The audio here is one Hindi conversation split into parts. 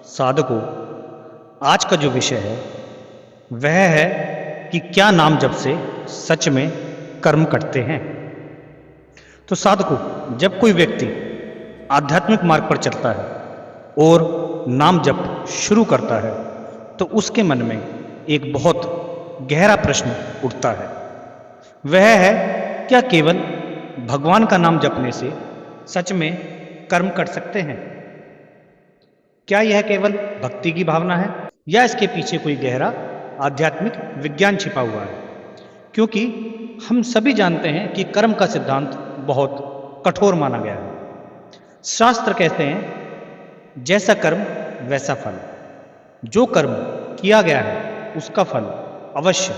साधकों, आज का जो विषय है वह है कि क्या नाम जप से सच में कर्म करते हैं। तो साधकों, जब कोई व्यक्ति आध्यात्मिक मार्ग पर चलता है और नाम जप शुरू करता है तो उसके मन में एक बहुत गहरा प्रश्न उठता है। वह है, क्या केवल भगवान का नाम जपने से सच में कर्म कर सकते हैं? क्या यह केवल भक्ति की भावना है या इसके पीछे कोई गहरा आध्यात्मिक विज्ञान छिपा हुआ है? क्योंकि हम सभी जानते हैं कि कर्म का सिद्धांत बहुत कठोर माना गया है। शास्त्र कहते हैं, जैसा कर्म वैसा फल। जो कर्म किया गया है उसका फल अवश्य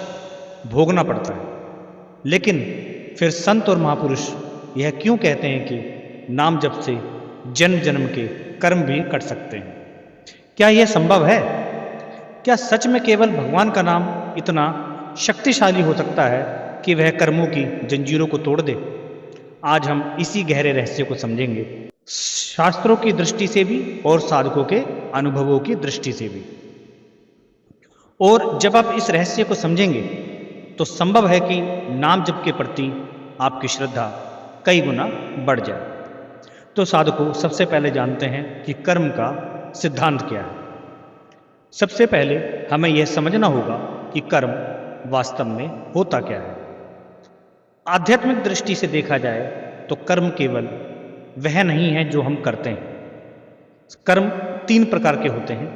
भोगना पड़ता है। लेकिन फिर संत और महापुरुष यह क्यों कहते हैं कि नाम जप से जन्म जन्म के कर्म भी कट सकते हैं? क्या यह संभव है? क्या सच में केवल भगवान का नाम इतना शक्तिशाली हो सकता है कि वह कर्मों की जंजीरों को तोड़ दे? आज हम इसी गहरे रहस्य को समझेंगे, शास्त्रों की दृष्टि से भी और साधकों के अनुभवों की दृष्टि से भी। और जब आप इस रहस्य को समझेंगे तो संभव है कि नाम जप के प्रति आपकी श्रद्धा कई गुना बढ़ जाए। तो साधकों, सबसे पहले जानते हैं कि कर्म का सिद्धांत क्या है। सबसे पहले हमें यह समझना होगा कि कर्म वास्तव में होता क्या है। आध्यात्मिक दृष्टि से देखा जाए तो कर्म केवल वह नहीं है जो हम करते हैं। कर्म 3 प्रकार के होते हैं।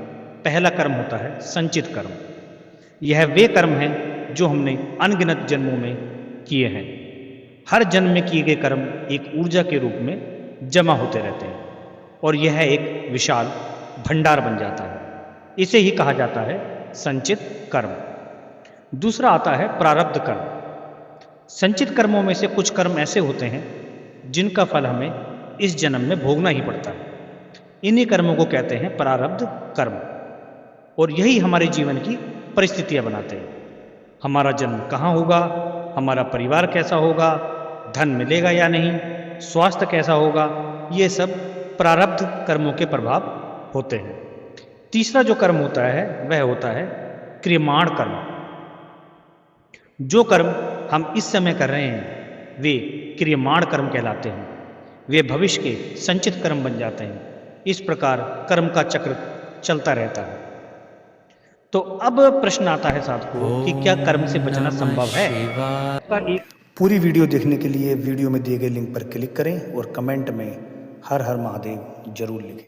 पहला कर्म होता है संचित कर्म। यह वे कर्म हैं जो हमने अनगिनत जन्मों में किए हैं। हर जन्म में किए गए कर्म एक ऊर्जा के रूप में जमा होते रहते हैं और यह एक विशाल भंडार बन जाता है। इसे ही कहा जाता है संचित कर्म। दूसरा आता है प्रारब्ध कर्म। संचित कर्मों में से कुछ कर्म ऐसे होते हैं जिनका फल हमें इस जन्म में भोगना ही पड़ता है। इन्हीं कर्मों को कहते हैं प्रारब्ध कर्म और यही हमारे जीवन की परिस्थितियां बनाते हैं। हमारा जन्म कहाँ होगा, हमारा परिवार कैसा होगा, धन मिलेगा या नहीं, स्वास्थ्य कैसा होगा, ये सब प्रारब्ध कर्मों के प्रभाव होते हैं। तीसरा जो कर्म होता है वह होता है क्रियमाण कर्म। जो कर्म हम इस समय कर रहे हैं वे क्रियमाण कर्म कहलाते हैं। वे भविष्य के संचित कर्म बन जाते हैं। इस प्रकार कर्म का चक्र चलता रहता है। तो अब प्रश्न आता है साधकों कि क्या कर्म से बचना संभव है? पूरी वीडियो देखने के लिए वीडियो में दिए गए लिंक पर क्लिक करें और कमेंट में हर हर महादेव जरूर लिखें।